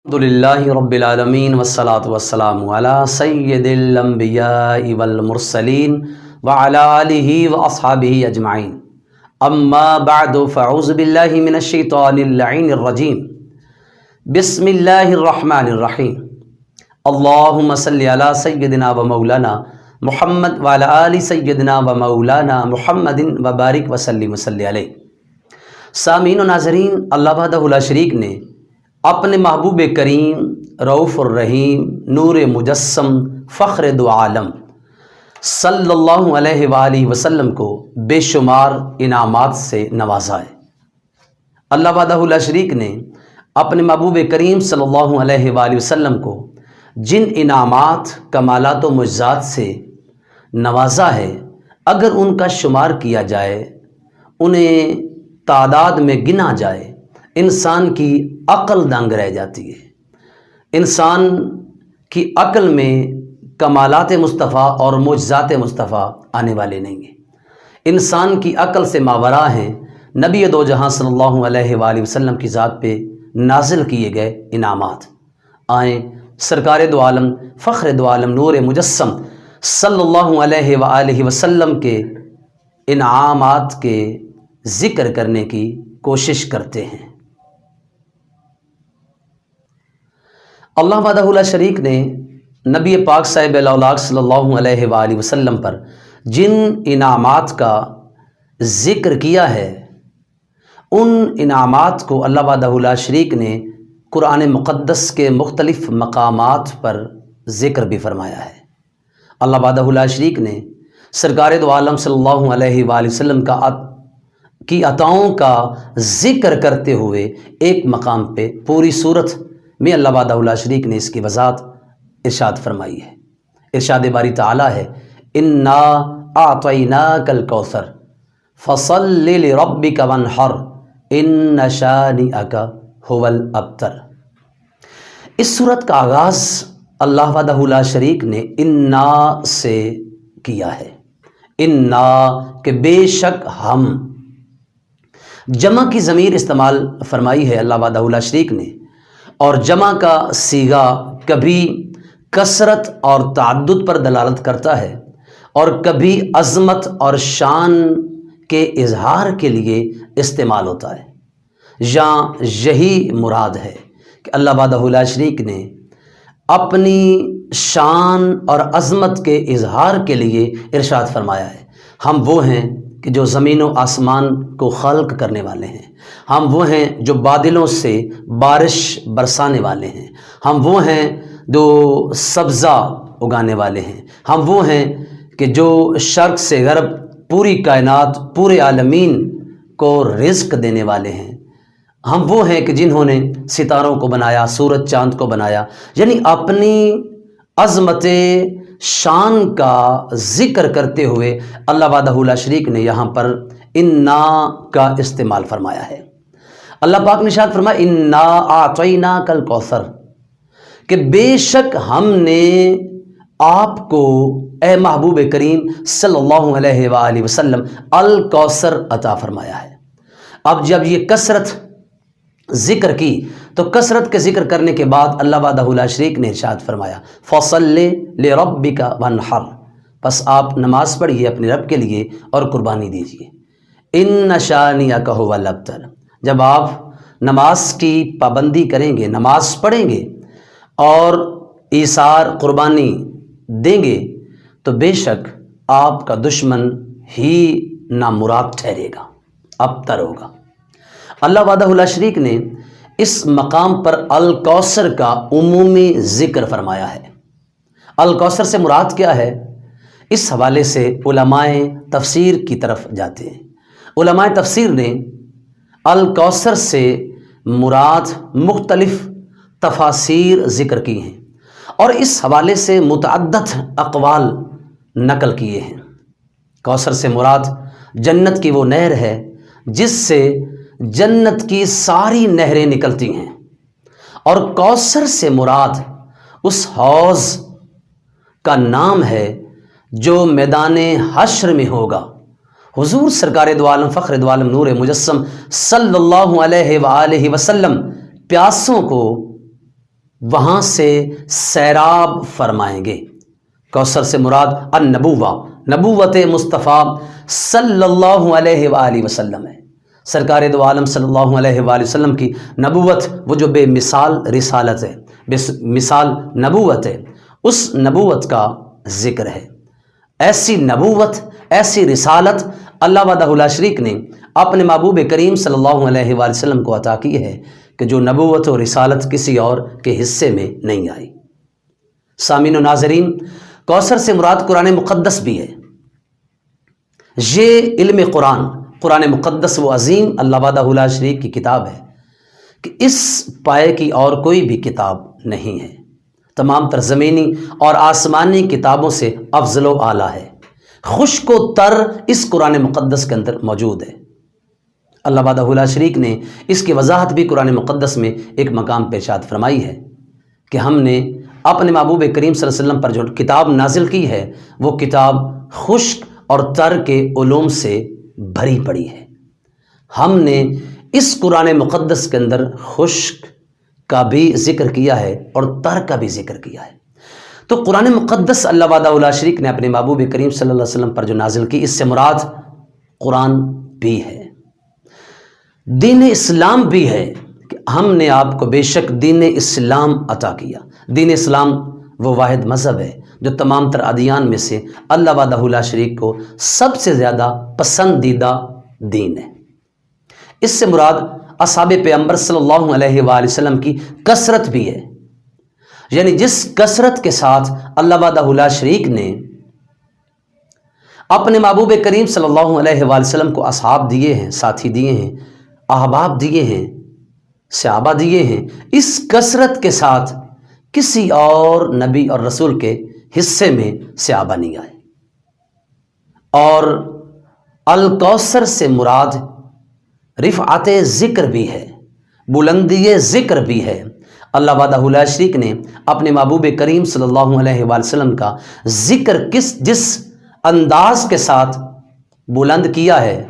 الحمدللہ رب العالمین والصلاة والسلام علی سید الانبیاء والمرسلین وعلی آلہ واصحابہ اجمعین اما بعد فاعوذ باللہ من الشیطان اللعین الرجیم بسم اللہ الرحمن الرحیم اللہم صلی علی سیدنا و مولانا محمد وعلی آل سیدنا و مولانا محمد وبارک وسلم وصلی علیہ۔ سامعین و ناظرین، اللہ وحدہ لا شریک نے اپنے محبوب کریم رؤوف الرحیم نور مجسم فخر دو عالم صلی اللہ علیہ وآلہ وسلم کو بے شمار انعامات سے نوازا ہے۔ اللہ وحدہ لا شریک نے اپنے محبوب کریم صلی اللہ علیہ وآلہ وسلم کو جن انعامات کمالات و معجزات سے نوازا ہے، اگر ان کا شمار کیا جائے، انہیں تعداد میں گنا جائے، انسان کی عقل دنگ رہ جاتی ہے۔ انسان کی عقل میں کمالات مصطفیٰ اور معجزات مصطفیٰ آنے والے نہیں ہیں۔ انسان کی عقل سے ماورا ہیں نبی دو جہاں صلی اللہ علیہ وآلہ وسلم کی ذات پہ نازل کیے گئے انعامات۔ آئیں سرکار دو عالم فخر دو عالم نور مجسم صلی اللہ علیہ وآلہ وسلم کے انعامات کے ذکر کرنے کی کوشش کرتے ہیں۔ اللہ وحدہ لا شریک نے نبی پاک صاحب الاولاق صلی اللہ علیہ وآلہ وسلم پر جن انعامات کا ذکر کیا ہے، ان انعامات کو اللہ وحدہ لا شریک نے قرآن مقدس کے مختلف مقامات پر ذکر بھی فرمایا ہے۔ اللہ وحدہ لا شریک نے سرکار دو عالم صلی اللہ علیہ وآلہ وسلم کی عطاؤں کا ذکر کرتے ہوئے ایک مقام پہ پوری صورت میں اللہ وحدہ لا شریک نے اس کی وضاحت ارشاد فرمائی ہے۔ ارشاد باری تعالیٰ ہے، انا اعطیناک الکوثر فصل لربک وانحر ان شانئک ھو الابتر۔ اس صورت کا آغاز اللہ وحدہ لا شریک نے انا سے کیا ہے۔ انا کہ بے شک ہم، جمع کی ضمیر استعمال فرمائی ہے اللہ وحدہ لا شریک نے، اور جمع کا صیغہ کبھی کثرت اور تعدد پر دلالت کرتا ہے اور کبھی عظمت اور شان کے اظہار کے لیے استعمال ہوتا ہے۔ یہی مراد ہے کہ اللہ وحدہ لا شریک نے اپنی شان اور عظمت کے اظہار کے لیے ارشاد فرمایا ہے، ہم وہ ہیں کہ جو زمین و آسمان کو خلق کرنے والے ہیں، ہم وہ ہیں جو بادلوں سے بارش برسانے والے ہیں، ہم وہ ہیں جو سبزہ اگانے والے ہیں، ہم وہ ہیں کہ جو شرق سے غرب پوری کائنات پورے عالمین کو رزق دینے والے ہیں، ہم وہ ہیں کہ جنہوں نے ستاروں کو بنایا، سورج چاند کو بنایا۔ یعنی اپنی عظمت شان کا ذکر کرتے ہوئے اللہ وحدہ لا شریک نے یہاں پر انا کا استعمال فرمایا ہے۔ اللہ پاک نے ارشاد فرمایا، انا اعطیناک الکوثر، کہ بے شک ہم نے آپ کو اے محبوب کریم صلی اللہ علیہ وآلہ وسلم الکوثر عطا فرمایا ہے۔ اب جب یہ کثرت ذکر کی تو کثرت کے ذکر کرنے کے بعد اللہ وحدہ لا شریک نے ارشاد فرمایا، فصل لربک وانحر، پس آپ نماز پڑھیے اپنے رب کے لیے اور قربانی دیجیے۔ ان شانئک ھو الابتر، جب آپ نماز کی پابندی کریں گے، نماز پڑھیں گے اور ایثار قربانی دیں گے تو بے شک آپ کا دشمن ہی نامراد ٹھہرے گا، ابتر ہوگا۔ اللہ وحدہ لا شریک نے اس مقام پر الکوثر کا عمومی ذکر فرمایا ہے۔ الکوثر سے مراد کیا ہے؟ اس حوالے سے علماء تفسیر کی طرف جاتے ہیں۔ علماء تفسیر نے الکوثر سے مراد مختلف تفاسیر ذکر کی ہیں اور اس حوالے سے متعدد اقوال نقل کیے ہیں۔ کوثر سے مراد جنت کی وہ نہر ہے جس سے جنت کی ساری نہریں نکلتی ہیں، اور کوثر سے مراد اس حوض کا نام ہے جو میدان حشر میں ہوگا۔ حضور سرکار دو عالم فخر دو عالم نور مجسم صلی اللہ علیہ وآلہ وسلم پیاسوں کو وہاں سے سیراب فرمائیں گے۔ کوثر سے مراد النبوہ، نبوت مصطفیٰ صلی اللہ علیہ وآلہ وسلم ہے۔ سرکار دو عالم صلی اللہ علیہ وآلہ وسلم کی نبوت، وہ جو بے مثال رسالت ہے، بے مثال نبوت ہے، اس نبوت کا ذکر ہے۔ ایسی نبوت، ایسی رسالت اللہ وحدہ لا شریک نے اپنے محبوب کریم صلی اللہ علیہ وآلہ وسلم کو عطا کی ہے کہ جو نبوت و رسالت کسی اور کے حصے میں نہیں آئی۔ سامعین و ناظرین، کوثر سے مراد قرآن مقدس بھی ہے۔ یہ علم قرآن مقدس وہ عظیم اللہ وحدہ لا شریک کی کتاب ہے کہ اس پائے کی اور کوئی بھی کتاب نہیں ہے۔ تمام تر زمینی اور آسمانی کتابوں سے افضل و اعلیٰ ہے۔ خشک و تر اس قرآن مقدس کے اندر موجود ہے۔ اللہ وحدہ لا شریک نے اس کی وضاحت بھی قرآن مقدس میں ایک مقام پہ ارشاد فرمائی ہے کہ ہم نے اپنے محبوب کریم صلی اللہ علیہ وسلم پر جو کتاب نازل کی ہے وہ کتاب خشک اور تر کے علوم سے بھری پڑی ہے۔ ہم نے اس قرآن مقدس کے اندر خشک کا بھی ذکر کیا ہے اور تر کا بھی ذکر کیا ہے۔ تو قرآن مقدس اللہ وحدہ لا شریک نے اپنے محبوب کریم صلی اللہ علیہ وسلم پر جو نازل کی، اس سے مراد قرآن بھی ہے، دین اسلام بھی ہے کہ ہم نے آپ کو بے شک دین اسلام عطا کیا۔ دین اسلام وہ واحد مذہب ہے جو تمام تر ادیان میں سے اللہ وحدہ لا شریک کو سب سے زیادہ پسندیدہ دین ہے۔ اس سے مراد اصحاب پیغمبر صلی اللہ علیہ وآلہ وسلم کی کثرت بھی ہے، یعنی جس کثرت کے ساتھ اللہ وحدہ لا شریک نے اپنے محبوب کریم صلی اللہ علیہ وآلہ وسلم کو اصحاب دیے ہیں، ساتھی دیے ہیں، احباب دیے ہیں، صحابہ دیے ہیں، اس کثرت کے ساتھ کسی اور نبی اور رسول کے حصے میں صحابہ نہیں آئے۔ اور الکوثر سے مراد رفعت ذکر بھی ہے، بلندی ذکر بھی ہے۔ اللہ وحدہ لا شریک نے اپنے محبوب کریم صلی اللہ علیہ وآلہ وسلم کا ذکر جس انداز کے ساتھ بلند کیا ہے،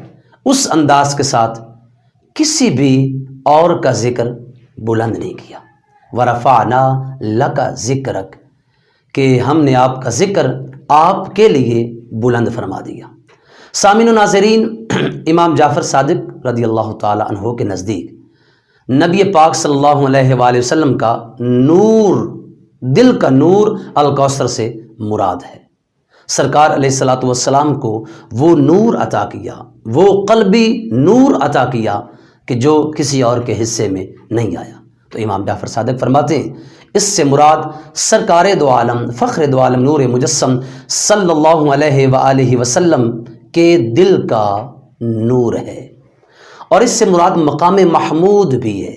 اس انداز کے ساتھ کسی بھی اور کا ذکر بلند نہیں کیا۔ وَرَفَعْنَا لَكَ ذِكْرَكَ، کہ ہم نے آپ کا ذکر آپ کے لیے بلند فرما دیا۔ سامعین و ناظرین، امام جعفر صادق رضی اللہ تعالی عنہ کے نزدیک نبی پاک صلی اللہ علیہ وآلہ وسلم کا نور، دل کا نور الکوثر سے مراد ہے۔ سرکار علیہ الصلوۃ والسلام کو وہ نور عطا کیا، وہ قلبی نور عطا کیا کہ جو کسی اور کے حصے میں نہیں آیا۔ تو امام جعفر صادق فرماتے ہیں اس سے مراد سرکار دو عالم، فخر دو عالم، نور مجسم صلی اللہ علیہ وآلہ وسلم کے دل کا نور ہے۔ اور اس سے مراد مقام محمود بھی ہے۔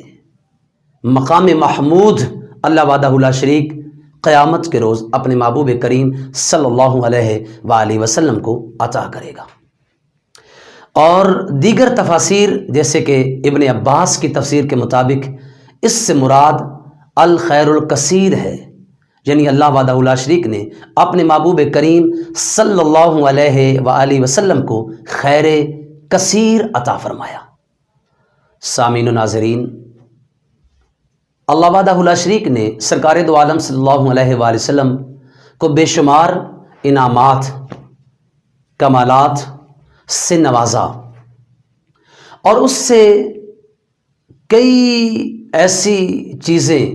مقام محمود اللہ وحدہ لا شریک قیامت کے روز اپنے محبوب کریم صلی اللہ علیہ وآلہ وسلم کو عطا کرے گا۔ اور دیگر تفاسیر جیسے کہ ابن عباس کی تفسیر کے مطابق اس سے مراد الخیر الکثیر ہے، یعنی اللہ وحدہ لا شریک نے اپنے محبوب کریم صلی اللہ علیہ وآلہ وسلم کو خیر کثیر عطا فرمایا۔ سامعین و ناظرین، اللہ وحدہ لا شریک نے سرکار دو عالم صلی اللہ علیہ وآلہ وسلم کو بے شمار انعامات، کمالات سے نوازا، اور اس سے کئی ایسی چیزیں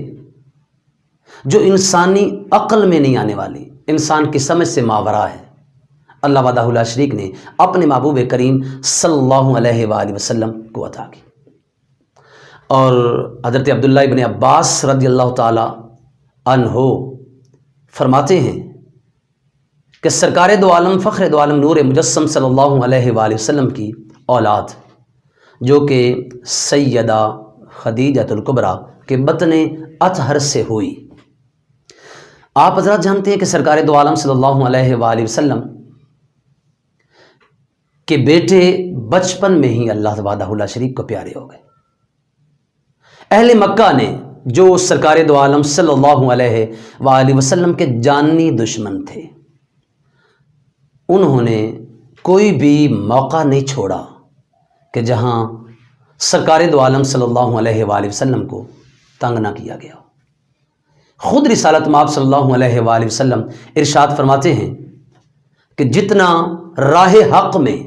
جو انسانی عقل میں نہیں آنے والی، انسان کی سمجھ سے ماورا ہے، اللہ وحدہ لا شریک نے اپنے محبوب کریم صلی اللہ علیہ وآلہ وسلم کو عطا کی۔ اور حضرت عبداللہ ابن عباس رضی اللہ تعالی عنہ فرماتے ہیں کہ سرکار دو عالم، فخر دو عالم، نور مجسم صلی اللہ علیہ وآلہ وسلم کی اولاد جو کہ سیدہ خدیجۃ الکبریٰ کے بطن اطہر سے ہوئی۔ آپ حضرات جانتے ہیں کہ سرکار دو عالم صلی اللہ علیہ وآلہ وسلم کے بیٹے بچپن میں ہی اللہ وحدہ لا شریک کو پیارے ہو گئے۔ اہل مکہ نے جو سرکار دو عالم صلی اللہ علیہ وآلہ وسلم کے جانی دشمن تھے، انہوں نے کوئی بھی موقع نہیں چھوڑا کہ جہاں سرکار دو عالم صلی اللہ علیہ وآلہ وسلم کو تنگ نہ کیا گیا ہو۔ خود رسالت مآب صلی اللہ علیہ وآلہ وسلم ارشاد فرماتے ہیں کہ جتنا راہ حق میں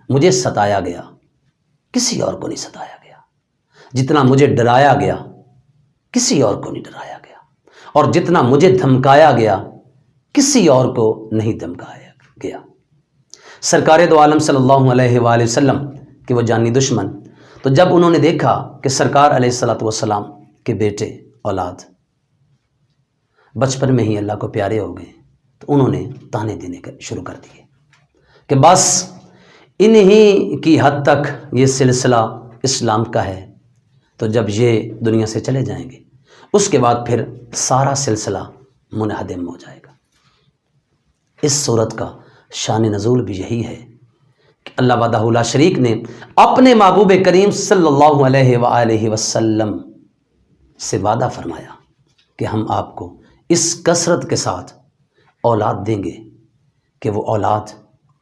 مجھے ستایا گیا کسی اور کو نہیں ستایا گیا، جتنا مجھے ڈرایا گیا کسی اور کو نہیں ڈرایا گیا، اور جتنا مجھے دھمکایا گیا کسی اور کو نہیں دھمکایا گیا۔ سرکار دو عالم صلی اللہ علیہ وآلہ وسلم کہ وہ جانی دشمن، تو جب انہوں نے دیکھا کہ سرکار علیہ الصلوۃ والسلام کے بیٹے اولاد بچپن میں ہی اللہ کو پیارے ہو گئے، تو انہوں نے تانے دینے شروع کر دیے کہ بس انہی کی حد تک یہ سلسلہ اسلام کا ہے، تو جب یہ دنیا سے چلے جائیں گے اس کے بعد پھر سارا سلسلہ منہدم ہو جائے گا۔ اس صورت کا شان نزول بھی یہی ہے کہ اللہ وحدہ لا شریک نے اپنے محبوب کریم صلی اللہ علیہ وآلہ وسلم سے وعدہ فرمایا کہ ہم آپ کو اس کثرت کے ساتھ اولاد دیں گے کہ وہ اولاد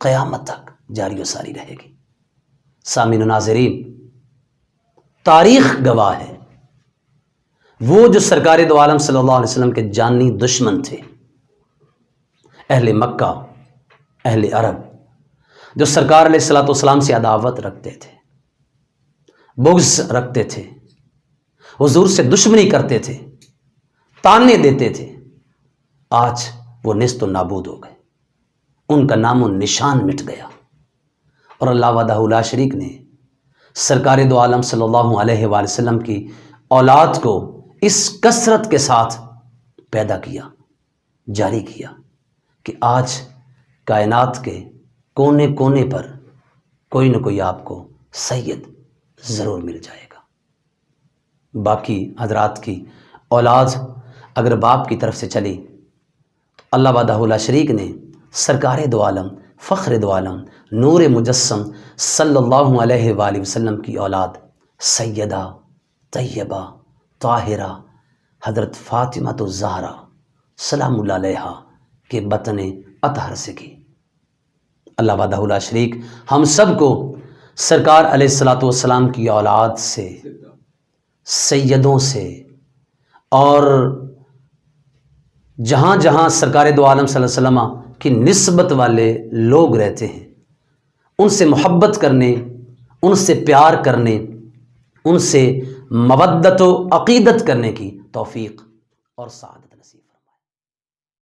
قیامت تک جاری و ساری رہے گی۔ سامعین و ناظرین، تاریخ گواہ ہے، وہ جو سرکار دو عالم صلی اللہ علیہ وسلم کے جانی دشمن تھے، اہل مکہ، اہل عرب، جو سرکار علیہ الصلوۃ والسلام سے عداوت رکھتے تھے، بغض رکھتے تھے، حضور سے دشمنی کرتے تھے، تانے دیتے تھے، آج وہ نیست و نابود ہو گئے، ان کا نام و نشان مٹ گیا، اور اللہ وحدہ لا شریک نے سرکار دو عالم صلی اللہ علیہ وآلہ وسلم کی اولاد کو اس کثرت کے ساتھ پیدا کیا، جاری کیا کہ آج کائنات کے کونے کونے پر کوئی نہ کوئی آپ کو سید ضرور مل جائے گا۔ باقی حضرات کی اولاد اگر باپ کی طرف سے چلی تو اللہ وحدہ لا شریک نے سرکار دو عالم، فخر دو عالم، نور مجسم صلی اللہ علیہ وآلہ وسلم کی اولاد سیدہ طیبہ طاہرہ حضرت فاطمہ الزہرا سلام اللہ علیہا کے بطن اطہر سے کی۔ اللہ وحدہ لا شریک ہم سب کو سرکار علیہ الصلوۃ والسلام کی اولاد سے، سیدوں سے، اور جہاں جہاں سرکار دو عالم صلی اللہ علیہ وسلم کی نسبت والے لوگ رہتے ہیں ان سے محبت کرنے، ان سے پیار کرنے، ان سے مودت و عقیدت کرنے کی توفیق اور سعادت